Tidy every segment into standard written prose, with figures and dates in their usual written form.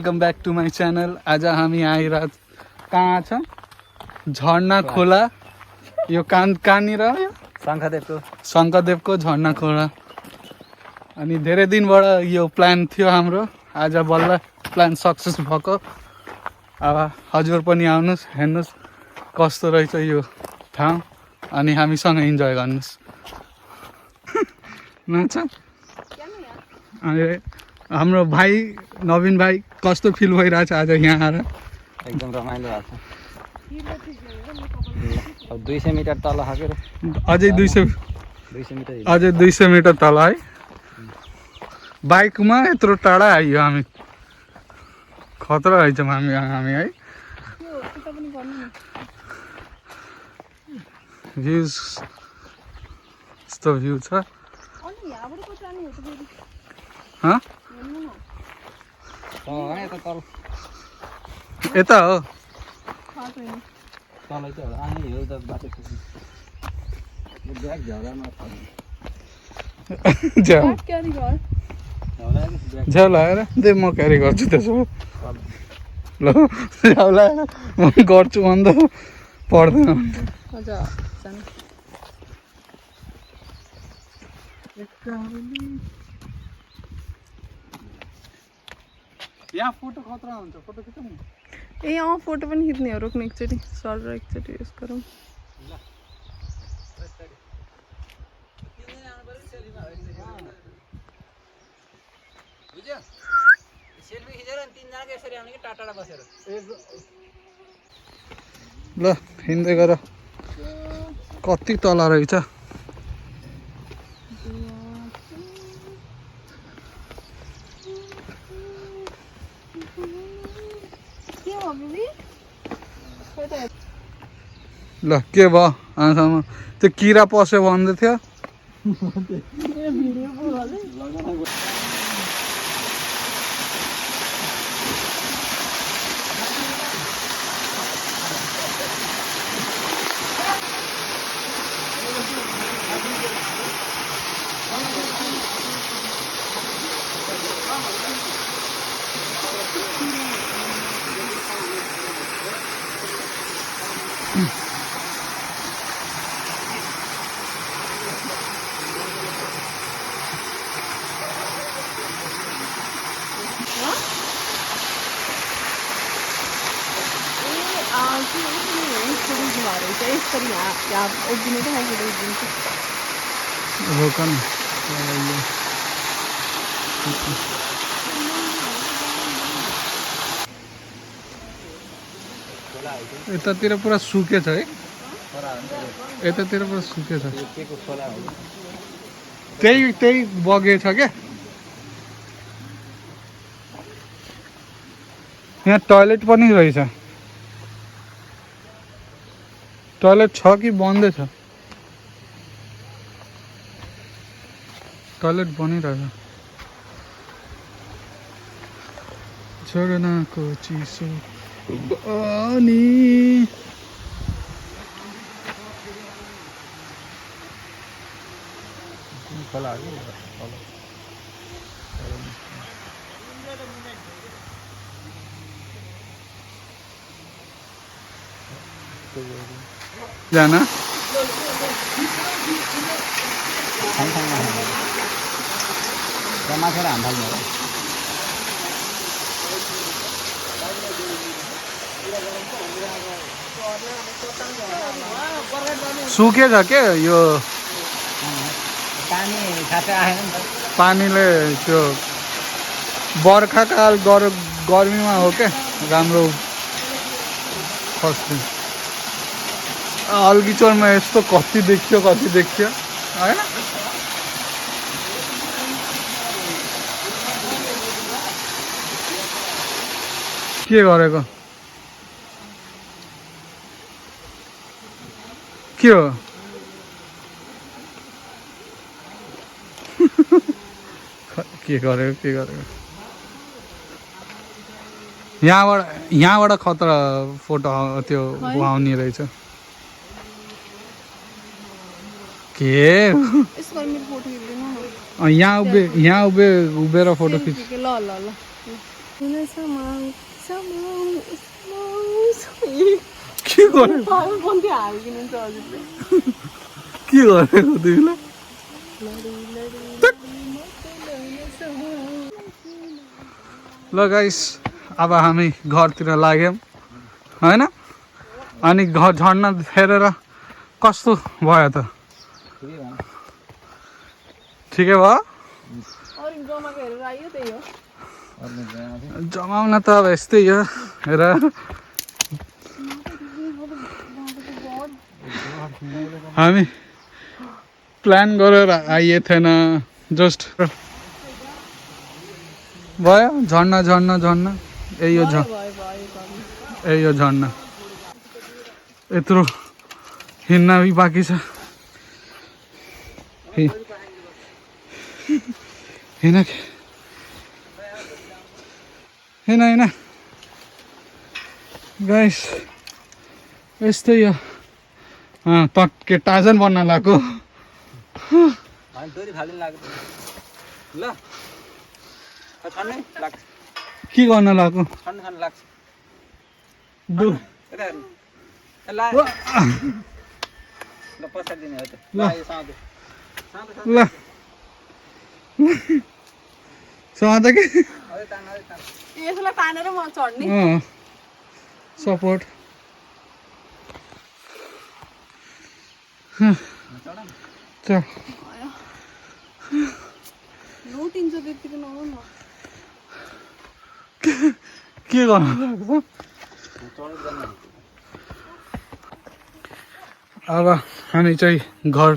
Welcome back to my channel. आज हामी आइरहेको कहाँ छ झरना खोला। यो कहाँनिर शङ्खदेवको झरना खोला। अनि धेरै दिनबाट यो प्लान थियो हाम्रो, आज बल्ल प्लान सक्सेस भएको। अब हजुर पनि आउनुहोस्, हेर्नुहोस् कस्तो रहेछ यो ठाउँ अनि हामीसँग इन्जोय गर्नुहोस्। नाच अनि हाम्रो भाइ नवीन भाइ कस्तो फिल भइरहेछ आज यहाँ आएर? एकदम रमाइलो भएको छ। अब 200 मिटर तल हाकेर अझै 200 मिटर अझै 200 मिटर तल है। बाइकमा यत्रो टाढा आइयो हामी, खतरा रहेछ हामी है। भ्यूज यस्तो भ्यू छ। यता हो झ्याउ लगाएर दे, म क्यारी गर्छु त्यसो भए। ल झ्याउ लगाएर म गर्छु भन्दा पर्दैन। यहाँ फोटो खतरा हुन्छ, फोटो खिच्नु। ए अँ फोटो पनि खिच्ने हो, रोक्ने एकचोटि सर र एकचोटि युज गरौँ। ल हिँड्दै गर, कति तल रहेछ। ल के भयो आँखामा? त्यो किरा पस्यो भन्दै थियो। यतातिर पुरा सुकेछ है, यतातिर पुरा सुकेछ। त्यही बगेछ क्या। यहाँ टोयलेट पनि रहेछ। टोयलेट छ कि बन्दै छ? टोयलेट बनिरहेछ। झरनाको चिसो अनि जाना सुकेछ के यो पानीले। त्यो बर्खाकाल गर्मीमा हो क्या राम्रो खस्ने। अलगिचोरमा यस्तो कति देखियो होइन। के गरेको के हो? के गरेको यहाँबाट खतरा फोटो त्यो आउने रहेछ। के यहाँ उभिएर फोटो खिच। के गरेको के गरेको तिमीले ल गाइस अब हामी घरतिर लाग्यौँ होइन अनि घर झर्ना हेरेर कस्तो भयो त ठिकै भयो जमाउन त अब यस्तै हो हेर हामी प्लान गरेर आइए थिएन जस्ट भयो झर्ना झर्ना झर्ना यही हो यही हो झर्ना यत्रो हिँड्न भी बाँकी छ हिँड हिँड हिँड गाइस यस्तै हो त के टाजन बन्न लाग्यो के गर्न लाग्यो ल सध कि यसलाई तानेर म चढ्ने सपोर्ट लुटिन्छ त्यतिको नहो न के गर्नु लाग्छ अब हामी चाहिँ घर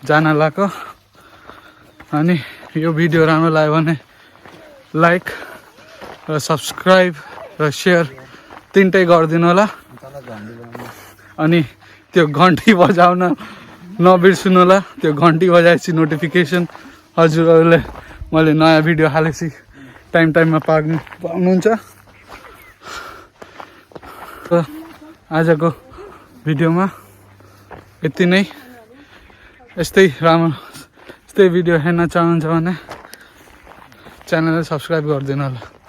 जान लाग्यो अनि यो भिडियो राम्रो लाग्यो भने लाइक र सब्सक्राइब र सेयर तिनटै गरिदिनु होला अनि त्यो घन्टी बजाउन नबिर्सनु होला त्यो घन्टी बजाएपछि नोटिफिकेसन हजुरहरूले मैले नयाँ भिडियो हालेपछि टाइममा पाउनुहुन्छ र आजको भिडियोमा यति नै यस्तै राम्रो यस्तै भिडियो हेर्न चाहनुहुन्छ भने च्यानललाई सब्सक्राइब गरिदिनु होला